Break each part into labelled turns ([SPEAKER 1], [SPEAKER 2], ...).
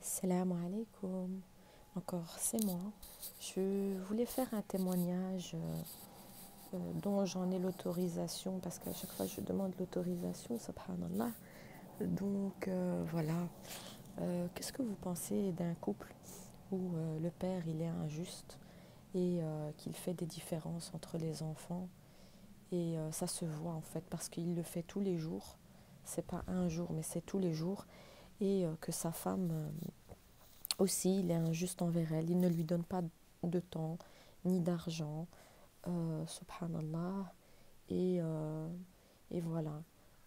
[SPEAKER 1] Salam alaikum. Encore, c'est moi. Je voulais faire un témoignage dont j'en ai l'autorisation parce qu'à chaque fois je demande l'autorisation, subhanallah. Donc voilà. Qu'est-ce que vous pensez d'un couple où le père il est injuste et qu'il fait des différences entre les enfants et ça se voit en fait parce qu'il le fait tous les jours. C'est pas un jour mais c'est tous les jours et que sa femme aussi, il est injuste envers elle. Il ne lui donne pas de temps ni d'argent. Subhanallah. Et, euh, et voilà.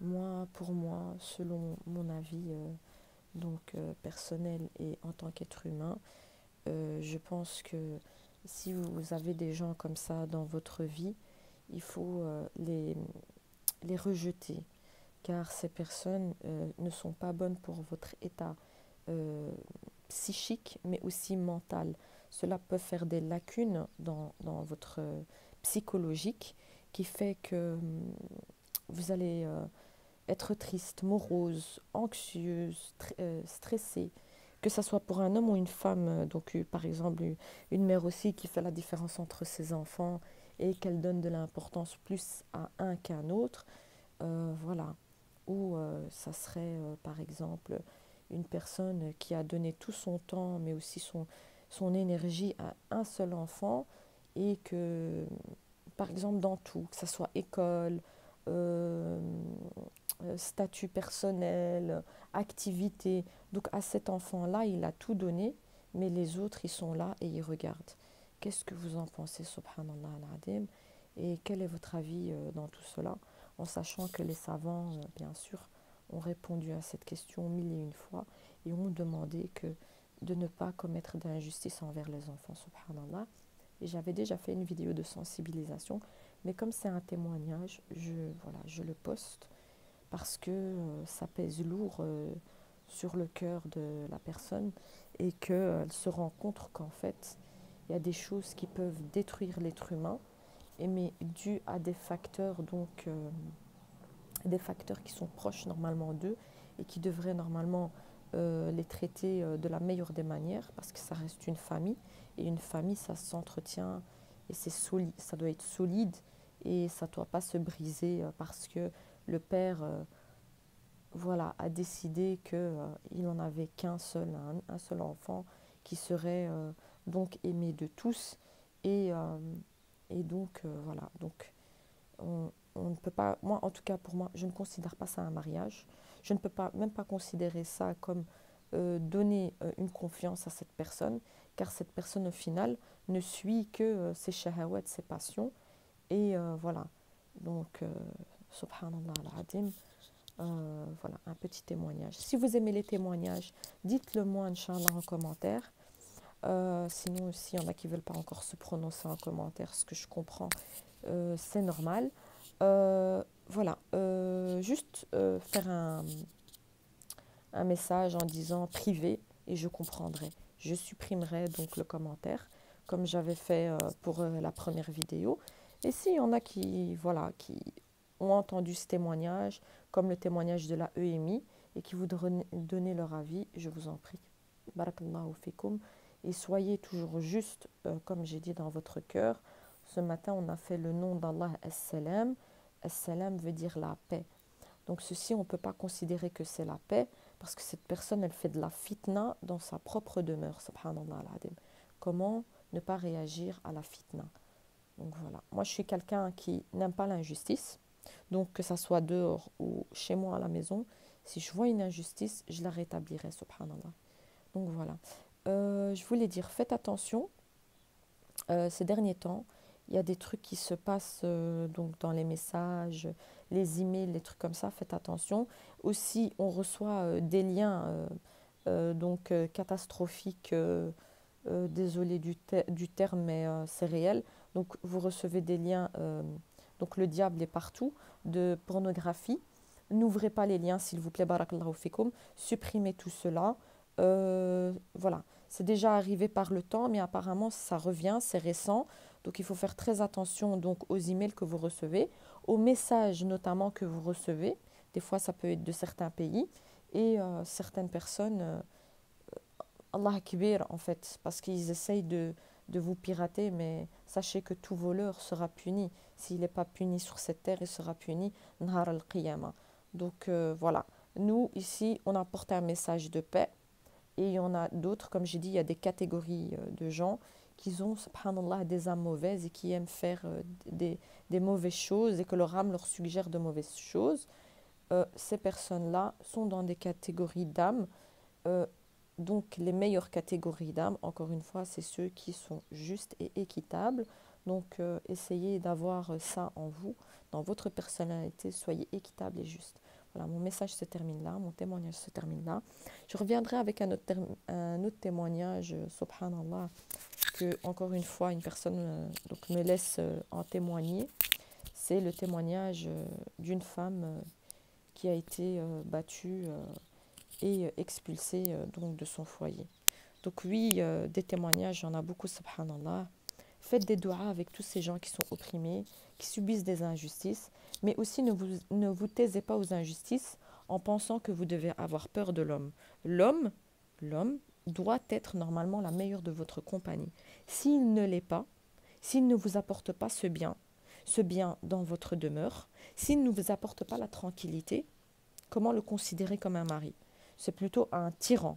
[SPEAKER 1] Moi, pour moi, selon mon avis personnel et en tant qu'être humain, je pense que si vous avez des gens comme ça dans votre vie, il faut les rejeter. Car ces personnes ne sont pas bonnes pour votre état euh, psychique, mais aussi mental. Cela peut faire des lacunes dans votre psychologique qui fait que vous allez être triste, morose, anxieuse, stressée. Que ce soit pour un homme ou une femme, par exemple une mère aussi qui fait la différence entre ses enfants et qu'elle donne de l'importance plus à un qu'à un autre, voilà. Ou ça serait par exemple une personne qui a donné tout son temps, mais aussi son énergie à un seul enfant, et que, par exemple, dans tout, que ce soit école, euh, statut personnel, activité, donc à cet enfant-là, il a tout donné, mais les autres, ils sont là et ils regardent. Qu'est-ce que vous en pensez, subhanallah al-adim, et quel est votre avis dans tout cela, en sachant que les savants, bien sûr, ont répondu à cette question mille et une fois et ont demandé de ne pas commettre d'injustice envers les enfants, subhanallah. Et j'avais déjà fait une vidéo de sensibilisation, mais comme c'est un témoignage, voilà, je le poste parce que ça pèse lourd sur le cœur de la personne et qu'elle se rend compte qu'en fait, il y a des choses qui peuvent détruire l'être humain, mais dû à des facteurs des facteurs qui sont proches normalement d'eux et qui devraient normalement les traiter de la meilleure des manières parce que ça reste une famille et une famille ça s'entretient et c'est solide, ça doit être solide et ça ne doit pas se briser parce que le père voilà, a décidé qu'il n'en avait qu'un seul, un seul enfant qui serait donc aimé de tous et donc voilà, donc on ne peut pas, moi en tout cas pour moi, je ne considère pas ça un mariage. Je ne peux pas, même pas considérer ça comme donner une confiance à cette personne, car cette personne au final ne suit que ses shahawat, ses passions. Et voilà, donc subhanallah al-adim, voilà un petit témoignage. Si vous aimez les témoignages, dites-le moi, Inch'Allah, en commentaire. Sinon, s'il y en a qui ne veulent pas encore se prononcer en commentaire, ce que je comprends, c'est normal. Voilà, juste faire un message en disant privé et je comprendrai. Je supprimerai donc le commentaire comme j'avais fait pour la première vidéo. Et s'il y en a qui, voilà, qui ont entendu ce témoignage, comme le témoignage de la EMI, et qui voudraient donner leur avis, je vous en prie. Barakallahu fikum. Et soyez toujours juste, comme j'ai dit, dans votre cœur. Ce matin, on a fait le nom d'Allah As-Salam. As-Salam veut dire la paix. Donc ceci, on ne peut pas considérer que c'est la paix, parce que cette personne, elle fait de la fitna dans sa propre demeure, subhanallah al-adim. Comment ne pas réagir à la fitna? Donc voilà, moi je suis quelqu'un qui n'aime pas l'injustice, donc que ça soit dehors ou chez moi à la maison, si je vois une injustice, je la rétablirai, subhanallah. Donc voilà, je voulais dire, faites attention, ces derniers temps, il y a des trucs qui se passent donc dans les messages, les emails, les trucs comme ça, faites attention. Aussi, on reçoit des liens catastrophiques, désolé du terme, mais c'est réel. Donc vous recevez des liens, donc le diable est partout, de pornographie. N'ouvrez pas les liens, s'il vous plaît, barakallahu fikum. Supprimez tout cela. Voilà, c'est déjà arrivé par le temps, mais apparemment ça revient, c'est récent. Donc il faut faire très attention donc aux emails que vous recevez, aux messages notamment que vous recevez. Des fois, ça peut être de certains pays et certaines personnes Allah kbir en fait, parce qu'ils essayent de vous pirater, mais sachez que tout voleur sera puni. S'il n'est pas puni sur cette terre, il sera puni Nahar al-Qiyamah. Donc voilà, nous ici, on apporte un message de paix. Et il y en a d'autres, comme j'ai dit, il y a des catégories de gens qui ont, subhanallah, des âmes mauvaises et qui aiment faire des mauvaises choses et que leur âme leur suggère de mauvaises choses. Ces personnes-là sont dans des catégories d'âmes. Euh, donc les meilleures catégories d'âmes, encore une fois, c'est ceux qui sont justes et équitables. Donc essayez d'avoir ça en vous, dans votre personnalité, soyez équitable et juste. Voilà, mon message se termine là, mon témoignage se termine là. Je reviendrai avec un autre témoignage, subhanallah, que encore une fois une personne donc me laisse en témoigner. C'est le témoignage d'une femme qui a été battue et expulsée donc de son foyer. Donc oui, des témoignages, il y en a beaucoup, subhanallah. Faites des doigts avec tous ces gens qui sont opprimés, qui subissent des injustices, mais aussi ne vous taisez pas aux injustices en pensant que vous devez avoir peur de l'homme. L'homme, l'homme doit être normalement la meilleure de votre compagnie. S'il ne l'est pas, s'il ne vous apporte pas ce bien dans votre demeure, s'il ne vous apporte pas la tranquillité, comment le considérer comme un mari? C'est plutôt un tyran.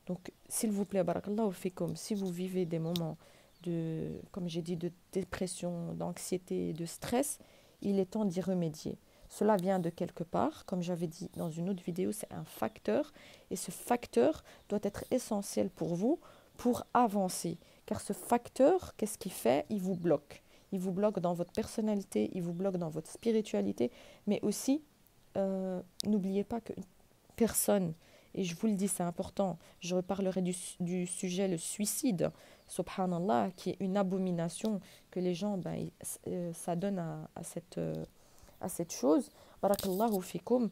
[SPEAKER 1] Donc, s'il vous plaît, barakallahu fikum, si vous vivez des moments de, comme j'ai dit, de dépression, d'anxiété, de stress, il est temps d'y remédier. Cela vient de quelque part, comme j'avais dit dans une autre vidéo, c'est un facteur, et ce facteur doit être essentiel pour vous pour avancer. Car ce facteur, qu'est-ce qu'il fait? Il vous bloque. Il vous bloque dans votre personnalité, il vous bloque dans votre spiritualité, mais aussi, n'oubliez pas que personne, et je vous le dis, c'est important, je reparlerai du sujet, le suicide, subhanallah, qui est une abomination que les gens, ça donne à cette chose. Barakallahu fikum,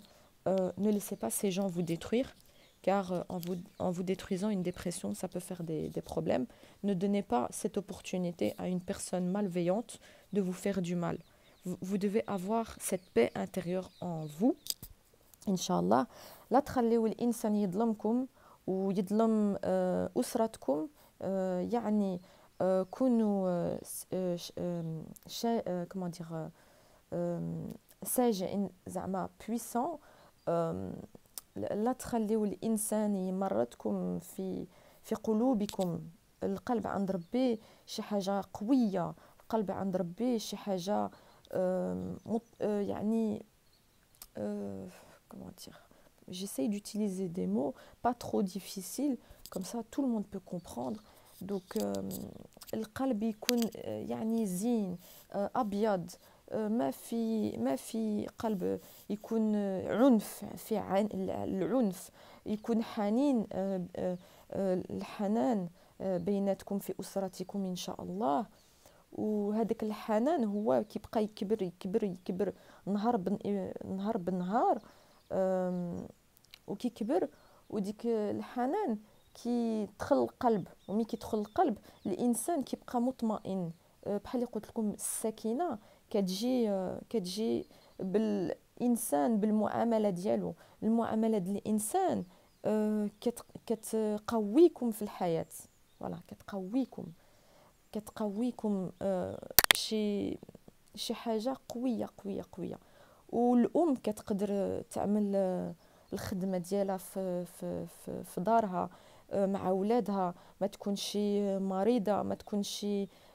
[SPEAKER 1] ne laissez pas ces gens vous détruire, car en vous détruisant, une dépression, ça peut faire des problèmes. Ne donnez pas cette opportunité à une personne malveillante de vous faire du mal. Vous devez avoir cette paix intérieure en vous, Inch'Allah. لا تخليوا الإنسان يظلمكم ويظلم أسرتكم. يعني كونوا comment dire ساجع زعما puissant. لا تخليوا الإنسان يمرضكم في قلوبكم. القلب عند ربي شي حاجة قوية، القلب عند ربي شي حاجة يعني comment dire, j'essaye d'utiliser des mots pas trop difficiles, comme ça tout le monde peut comprendre. Donc القلب يكون يعني زين أبيض، ما في قلب يكون عنف، في العنف يكون حنين، الحنان بيناتكم في أسرتكم إن شاء الله. وهذاك الحنان هو كيبقى يكبر يكبر يكبر نهار بالنهار، وكيكبر، وديك الحنان كي تدخل القلب، ومي كيدخل القلب الانسان كيبقى مطمئن. بحال اللي قلت لكم السكينه كتجي بالانسان بالمعامله ديالو. المعامله ديال الانسان كتقويكم في الحياه. فوالا كتقويكم شي حاجه قويه قويه قويه. والام كتقدر تعمل الخدمه ديالها في دارها مع ولادها، ما تكونش مريضه، ما تكونش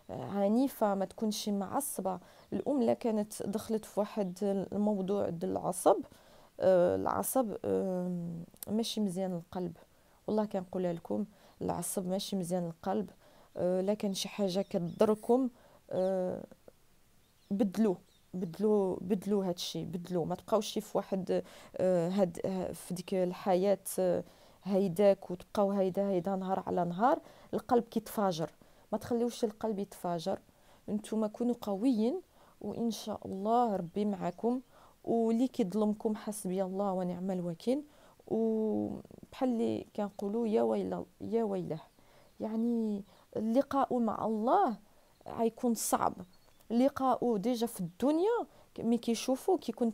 [SPEAKER 1] عنيفه، ما تكونش معصبه. الام لا كانت دخلت في واحد الموضوع ديال العصب ماشي مزيان القلب، والله كنقولها لكم، العصب ماشي مزيان القلب. لكن شي حاجه كتضركم، بدلو هادشي، بدلو، ما تبقاوش في واحد هاد في ديك الحياه هيداك وتبقاو هيدا نهار على نهار. القلب كيتفاجر، ما تخليوش القلب يتفاجر. انتوما كونوا قويين، وان شاء الله ربي معكم. واللي كيظلمكم حسبي الله ونعم الوكيل. وبحال اللي كنقولوا يا ويله يا ويله، يعني اللقاء مع الله غيكون صعب. لقاء ديجا في الدنيا مي كيشوفو كيكون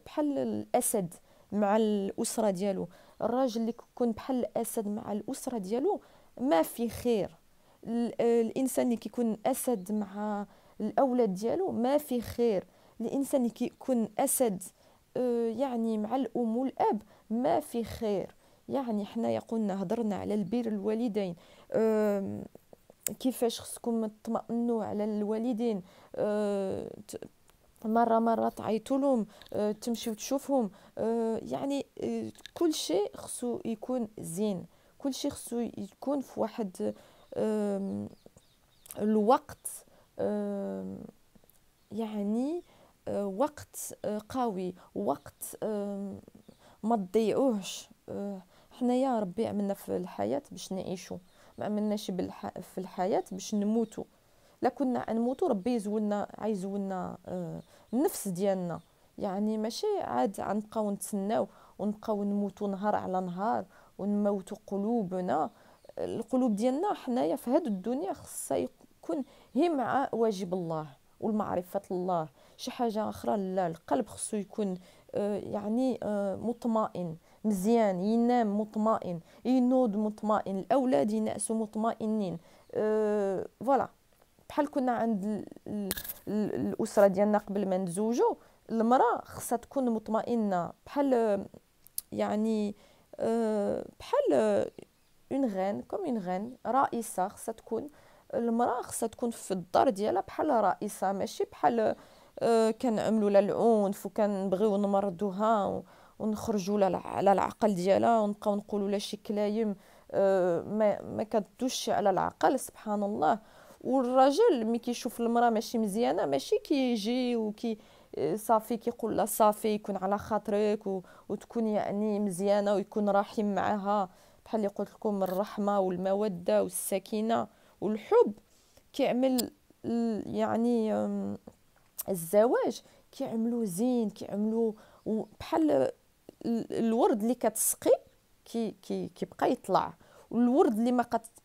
[SPEAKER 1] بحال الاسد مع الاسره ديالو. الراجل اللي كيكون بحال الاسد مع الاسره ديالو ما في خير. الانسان اللي كيكون اسد مع الاولاد ديالو ما في خير. الانسان اللي كيكون اسد يعني مع الام والاب ما في خير. يعني حنايا قلنا هضرنا على البر الوالدين، كيفاش خصكم تطمئنوا على الوالدين، مرة تعيطوا لهم، تمشيو تشوفهم، يعني كل شيء خصو يكون زين، كل شيء خصو يكون في واحد الوقت، يعني وقت قوي، وقت ما تضيعوهش. حنايا ربي عملنا في الحياة باش نعيشوا، ما عملناش في الحياة باش نموتوا. لا كنا نموتوا ربي يزولنا، عايزولنا النفس ديالنا. يعني ماشي عاد غنبقاو نتسناو ونبقاو نموتوا نهار على نهار ونموتوا قلوبنا. القلوب ديالنا حنايا في هذه الدنيا خصها يكون هي مع واجب الله والمعرفة الله. شي حاجة أخرى لا، القلب خصو يكون يعني مطمئن مزيان، ينام مطمئن، ينوض مطمئن، الأولاد ينعسوا مطمئنين. فوالا بحال كنا عند الأسرة ديالنا قبل ما نتزوجوا، المرأة خصها تكون مطمئنة بحال يعني بحال اون غين، كوم اون غين رئيسة. خصها تكون المرأة خصها تكون في الدار ديالها بحال رئيسة، ماشي بحال كنعملوا لها العنف وكنبغيو نمرضوها ونخرجوا لها على العقل ديالها ونبقاو نقولوا لها شي كلايم ما كدوش على العقل، سبحان الله. والراجل ملي كيشوف المراه ماشي مزيانه ماشي كيجي وكي صافي كيقول لها صافي يكون على خاطرك وتكون يعني مزيانه ويكون رحيم معها. بحال اللي قلت لكم الرحمه والموده والسكينه والحب كيعمل يعني الزواج كيعملوا زين، كيعملوا بحال الورد اللي كتسقي كيبقى يطلع، والورد اللي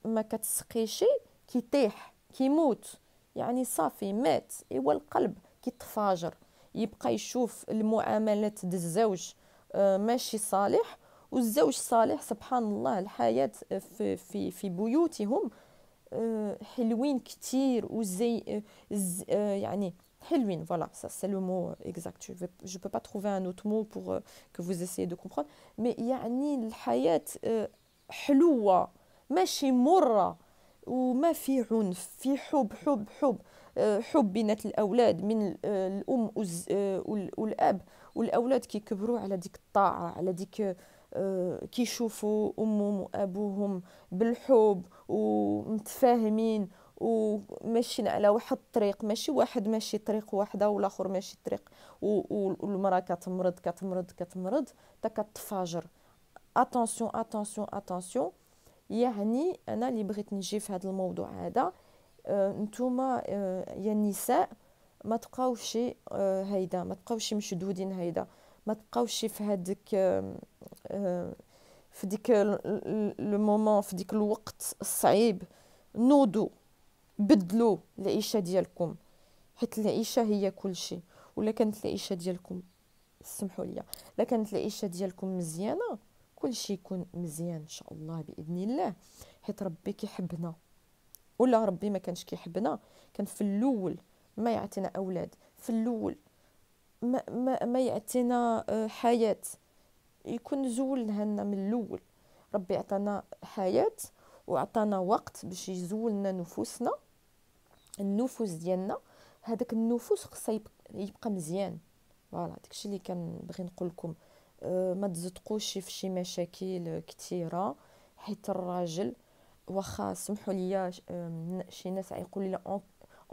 [SPEAKER 1] ما كتسقيش كيطيح كيموت. يعني صافي مات. ايوا القلب كيتفاجر، يبقى يشوف المعاملات د الزوج ماشي صالح. والزوج صالح سبحان الله الحياة في بيوتهم حلوين كتير وزي يعني حلوين. Voilà, ça c'est le mot exact. Je peux pas trouver un autre mot pour que vous essayez de comprendre. Mais يعني الحياة حلوة ماشي مرة، وما في عنف، في حب حب حب. حب بين الأولاد من الأم والأب، والأولاد كيكبروا على ديك الطاعة، على ديك كيشوفوا أمهم وأبوهم بالحب ومتفاهمين وماشيين على واحد الطريق، ماشي واحد ماشي طريق واحده والاخر ماشي طريق، والمراه كتمرض حتى كتفاجر. اتونسيون اتونسيون اتونسيون. يعني انا اللي بغيت نجي في هذا الموضوع هذا، نتوما يا النساء ما تبقاوش هيدا، ما تبقاوش مشدودين هيدا، ما تبقاوش في هذيك في ديك لو مومون، في ديك الوقت الصعيب. نوضوا بدلوا العيشه ديالكم، حيت العيشه هي كل شيء. ولا كانت العيشه ديالكم، سمحوا لي، لا كانت العيشه ديالكم مزيانه كل شيء يكون مزيان ان شاء الله باذن الله، حيت ربي كيحبنا. ولا ربي ما كانش كيحبنا كان في الاول ما يعطينا اولاد، في الاول ما يعطينا حياه يكون زولنا لنا من الاول. ربي عطانا حياه وعطانا وقت باش يزولنا نفوسنا، النفوس ديالنا. هذاك النفوس خصها يبقى مزيان. فوالا داكشي اللي كنبغي نقول لكم. ما تزتقوش في شي مشاكل كثيره، حيت الراجل واخا سمحوا لي شي ناس يقول لي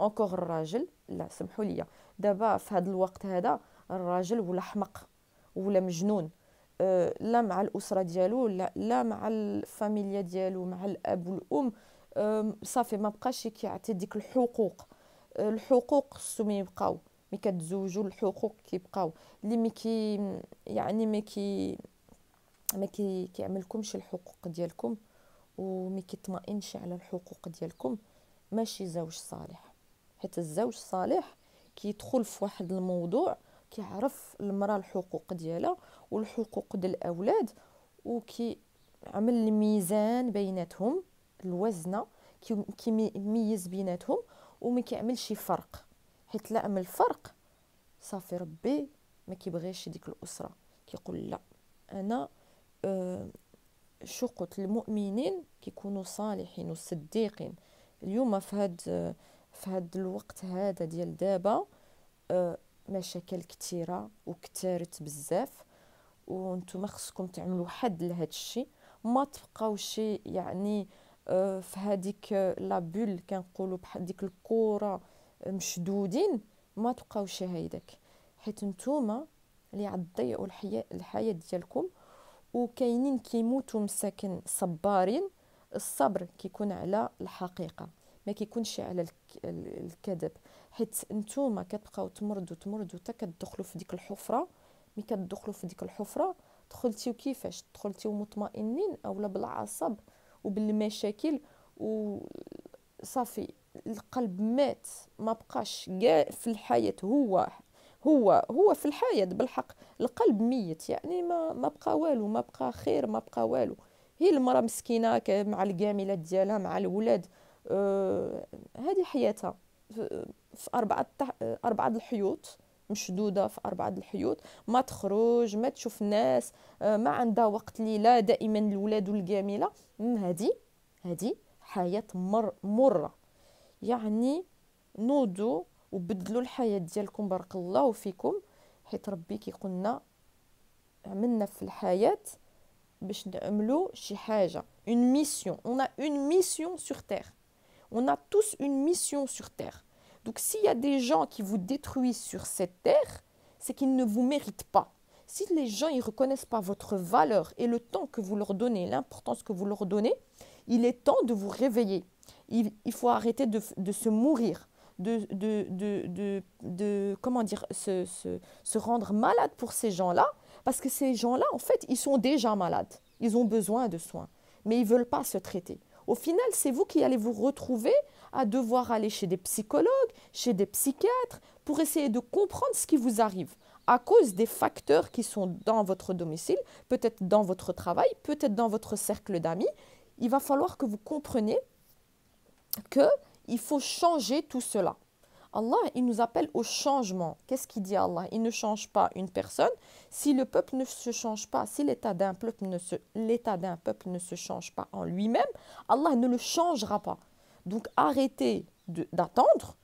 [SPEAKER 1] اونكور الراجل، لا سمحوا لي دابا في هذا الوقت هذا الراجل ولا حمق ولا مجنون. لا مع الاسره ديالو، لا مع الفاميليا ديالو، مع الاب والام. صافي ما بقاش كيعطي ديك الحقوق. الحقوق خصهم يبقاو، ملي كتزوجوا الحقوق كيبقاو. اللي مكي يعني ما كيعملكمش الحقوق ديالكم وما كيطمئنش على الحقوق ديالكم ماشي زوج صالح. حيت الزوج الصالح كيدخل في واحد الموضوع كيعرف المراه الحقوق ديالها والحقوق ديال الاولاد، وكي عمل الميزان بيناتهم، الوزنه كيميز بيناتهم وما كيعملش فرق، حيت لا عمل فرق صافي ربي ما كيبغيش ديك الاسره، كيقول لا انا شو قلت المؤمنين كيكونوا صالحين وصديقين. اليوم في هاد الوقت هذا ديال دابا مشاكل كثيره وكثرت بزاف، وانتم خصكم تعملوا حد لهذا الشيء، ما تبقاوش يعني في هذيك لابول كنقولوا بحال ديك الكره مشدودين، ما تبقاوش هيداك، حيت نتوما اللي غتضيعوا الحياه ديالكم. وكاينين كيموتوا مساكن صبارين، الصبر كيكون على الحقيقه ما كيكونش على الكذب، حيت نتوما كتبقاو تمرضوا حتى كتدخلوا في ديك الحفره. ملي كتدخلوا في ديك الحفره دخلتيو كيفاش دخلتيو مطمئنين اولا بالعصب وبالمشاكل وصافي القلب مات، ما بقاش كاع في الحياه. هو في الحياه بالحق القلب ميت، يعني ما بقى والو، ما بقى خير، ما بقى والو. هي المراه مسكينه مع الكاملات ديالها مع الولاد، هذه حياتها في أربعة الحيوط، مشدودة في أربعة الحيوط، ما تخرج ما تشوف الناس، ما عندها وقت ليلة، دائما الولاد والجميلة. هذه حياة مرة. يعني نوضوا وبدلوا الحياة ديالكم، بارك الله فيكم، حيت ربي كيقولنا عملنا في الحياة باش نعملوا شي حاجة، une mission. On a une mission sur terre. On a tous une mission sur terre. Donc s'il y a des gens qui vous détruisent sur cette terre, c'est qu'ils ne vous méritent pas. Si les gens ne reconnaissent pas votre valeur et le temps que vous leur donnez, l'importance que vous leur donnez, il est temps de vous réveiller. Il faut arrêter de se mourir, comment dire, se rendre malade pour ces gens-là, parce que ces gens-là, en fait, ils sont déjà malades. Ils ont besoin de soins, mais ils ne veulent pas se traiter. Au final, c'est vous qui allez vous retrouver à devoir aller chez des psychologues, chez des psychiatres, pour essayer de comprendre ce qui vous arrive, à cause des facteurs qui sont dans votre domicile, peut-être dans votre travail, peut-être dans votre cercle d'amis. Il va falloir que vous compreniez qu'il faut changer tout cela. Allah, il nous appelle au changement. Qu'est-ce qu'il dit Allah? Il ne change pas une personne. Si le peuple ne se change pas, si l'état d'un peuple ne se change pas en lui-même, Allah ne le changera pas. Donc arrêtez d'attendre,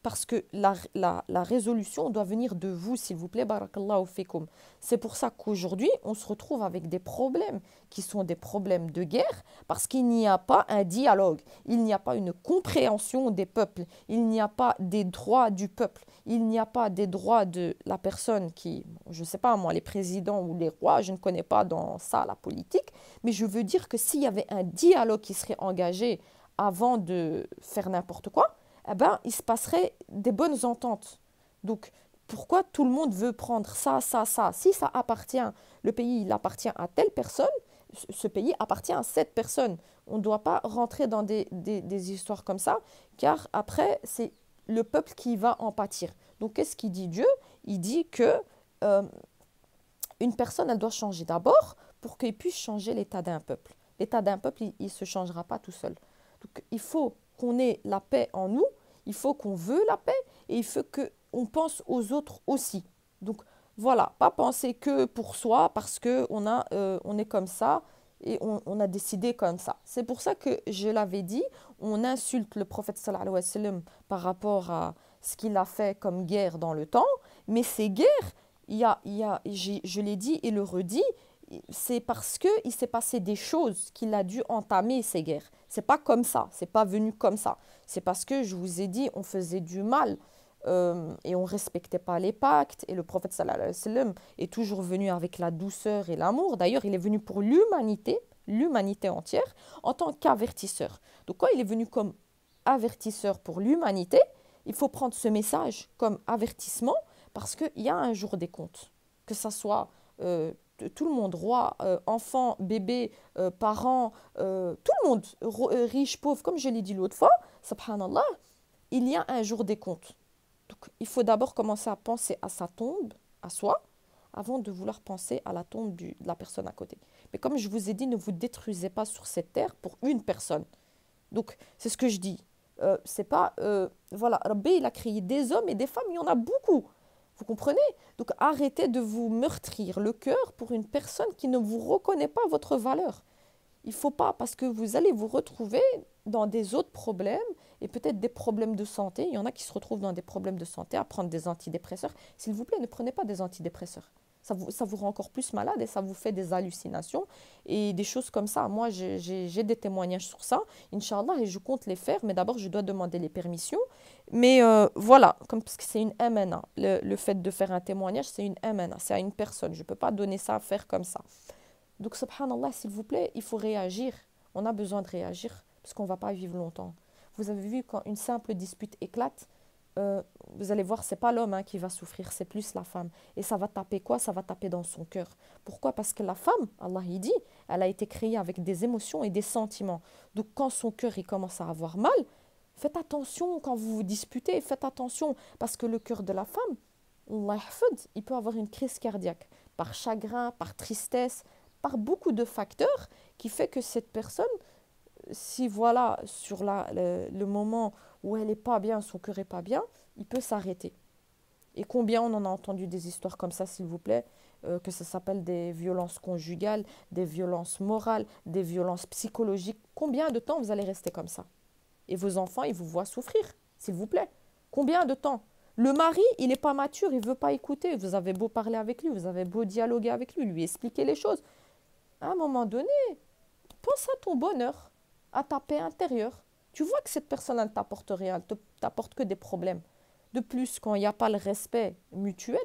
[SPEAKER 1] parce que la résolution doit venir de vous, s'il vous plaît, barakallahu fikum. C'est pour ça qu'aujourd'hui, on se retrouve avec des problèmes qui sont des problèmes de guerre, parce qu'il n'y a pas un dialogue, il n'y a pas une compréhension des peuples, il n'y a pas des droits du peuple, il n'y a pas des droits de la personne qui, je ne sais pas moi, les présidents ou les rois, je ne connais pas dans ça la politique, mais je veux dire que s'il y avait un dialogue qui serait engagé avant de faire n'importe quoi, eh ben, il se passerait des bonnes ententes. Donc, pourquoi tout le monde veut prendre ça? Si ça appartient, le pays, il appartient à telle personne, ce pays appartient à cette personne. On ne doit pas rentrer dans des histoires comme ça, car après, c'est le peuple qui va en pâtir. Donc, qu'est-ce qu'il dit Dieu? Il dit que une personne, elle doit changer d'abord pour qu'il puisse changer l'état d'un peuple. L'état d'un peuple, il ne se changera pas tout seul. Donc, il faut qu'on ait la paix en nous, il faut qu'on veut la paix et il faut qu'on pense aux autres aussi. Donc voilà, pas penser que pour soi parce qu'on est comme ça et on a décidé comme ça. C'est pour ça que je l'avais dit, on insulte le prophète sallallahu alayhi wa sallam par rapport à ce qu'il a fait comme guerre dans le temps, mais ces guerres, je l'ai dit et le redis, c'est parce qu'il s'est passé des choses qu'il a dû entamer ces guerres. C'est pas comme ça, c'est pas venu comme ça. C'est parce que, je vous ai dit, on faisait du mal et on respectait pas les pactes. Et le prophète sallallahu alayhi wa sallam est toujours venu avec la douceur et l'amour. D'ailleurs, il est venu pour l'humanité entière, en tant qu'avertisseur. Donc quand il est venu comme avertisseur pour l'humanité, il faut prendre ce message comme avertissement, parce qu'il y a un jour des comptes. Que ça soit tout le monde, roi, enfant, bébé, parents, tout le monde, riche, pauvre, comme je l'ai dit l'autre fois, subhanallah, il y a un jour des comptes. Donc il faut d'abord commencer à penser à sa tombe, à soi, avant de vouloir penser à la tombe de la personne à côté. Mais comme je vous ai dit, ne vous détruisez pas sur cette terre pour une personne. Donc, c'est ce que je dis. C'est pas, voilà, Rabbi, il a créé des hommes et des femmes, il y en a beaucoup. Vous comprenez? Donc, arrêtez de vous meurtrir le cœur pour une personne qui ne vous reconnaît pas votre valeur. Il ne faut pas, parce que vous allez vous retrouver dans des autres problèmes et peut-être des problèmes de santé. Il y en a qui se retrouvent dans des problèmes de santé à prendre des antidépresseurs. S'il vous plaît, ne prenez pas des antidépresseurs. Ça vous rend encore plus malade et ça vous fait des hallucinations et des choses comme ça. Moi, j'ai des témoignages sur ça, Inch'Allah, et je compte les faire, mais d'abord, je dois demander les permissions. Mais voilà, comme, parce que c'est une MNA. Le fait de faire un témoignage, c'est une MNA, c'est à une personne. Je ne peux pas donner ça à faire comme ça. Donc, subhanallah, s'il vous plaît, il faut réagir. On a besoin de réagir parce qu'on ne va pas vivre longtemps. Vous avez vu, quand une simple dispute éclate, vous allez voir, ce n'est pas l'homme hein, qui va souffrir, c'est plus la femme. Et ça va taper quoi? Ça va taper dans son cœur. Pourquoi? Parce que la femme, Allah il dit, elle a été créée avec des émotions et des sentiments. Donc, quand son cœur il commence à avoir mal, faites attention quand vous vous disputez, faites attention parce que le cœur de la femme, Allah yahfad, il peut avoir une crise cardiaque par chagrin, par tristesse, par beaucoup de facteurs qui fait que cette personne, si voilà, sur le moment où elle n'est pas bien, son cœur n'est pas bien, il peut s'arrêter. Et combien on en a entendu des histoires comme ça, s'il vous plaît, que ça s'appelle des violences conjugales, des violences morales, des violences psychologiques. Combien de temps vous allez rester comme ça? Et vos enfants, ils vous voient souffrir, s'il vous plaît. Combien de temps? Le mari, il n'est pas mature, il ne veut pas écouter. Vous avez beau parler avec lui, vous avez beau dialoguer avec lui, lui expliquer les choses. À un moment donné, pense à ton bonheur, à ta paix intérieure. Tu vois que cette personne, elle ne t'apporte rien, elle ne t'apporte que des problèmes. De plus, quand il n'y a pas le respect mutuel,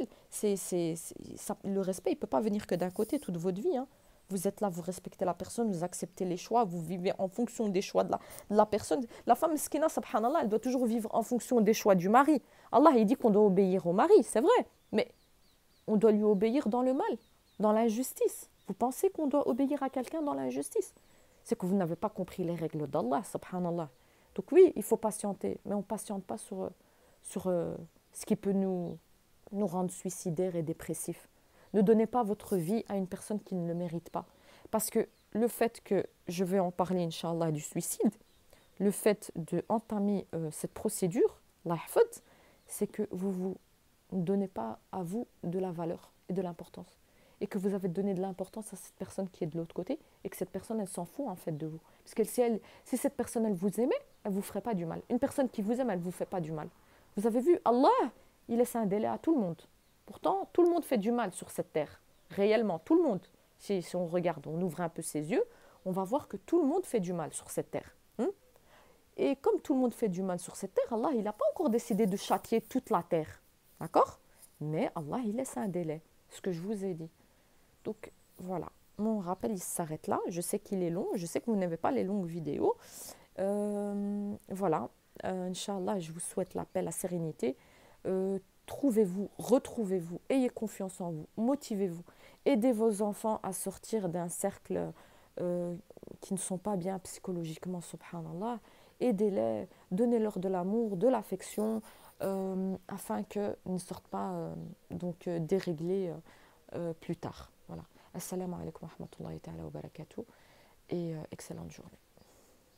[SPEAKER 1] le respect, il ne peut pas venir que d'un côté toute votre vie. Hein. Vous êtes là, vous respectez la personne, vous acceptez les choix, vous vivez en fonction des choix de la personne. La femme skina, subhanallah, elle doit toujours vivre en fonction des choix du mari. Allah, il dit qu'on doit obéir au mari, c'est vrai, mais on doit lui obéir dans le mal, dans l'injustice. Vous pensez qu'on doit obéir à quelqu'un dans l'injustice? C'est que vous n'avez pas compris les règles d'Allah, subhanallah. Donc oui, il faut patienter, mais on ne patiente pas sur ce qui peut nous rendre suicidaires et dépressifs. Ne donnez pas votre vie à une personne qui ne le mérite pas. Parce que le fait que, je vais en parler, Inch'Allah, du suicide, le fait d'entamer cette procédure, l'ahfad, c'est que vous ne donnez pas à vous de la valeur et de l'importance. Et que vous avez donné de l'importance à cette personne qui est de l'autre côté et que cette personne, elle s'en fout en fait de vous. Parce que si cette personne, elle vous aimait, elle ne vous ferait pas du mal. Une personne qui vous aime, elle ne vous fait pas du mal. Vous avez vu, Allah, il laisse un délai à tout le monde. Pourtant, tout le monde fait du mal sur cette terre. Réellement, tout le monde. Si on regarde, on ouvre un peu ses yeux, on va voir que tout le monde fait du mal sur cette terre. Et comme tout le monde fait du mal sur cette terre, Allah, il n'a pas encore décidé de châtier toute la terre. D'accord? Mais Allah, il laisse un délai. Ce que je vous ai dit. Donc voilà, mon rappel il s'arrête là. Je sais qu'il est long, je sais que vous n'avez pas les longues vidéos. Voilà, Inch'Allah, je vous souhaite la paix, la sérénité. Trouvez-vous, retrouvez-vous, ayez confiance en vous, motivez-vous. Aidez vos enfants à sortir d'un cercle qui ne sont pas bien psychologiquement, subhanallah. Aidez-les, donnez-leur de l'amour, de l'affection, afin qu'ils ne sortent pas déréglés plus tard. Voilà. Assalamu alaikum wa rahmatullahi ta'ala wa barakatuh et excellente journée.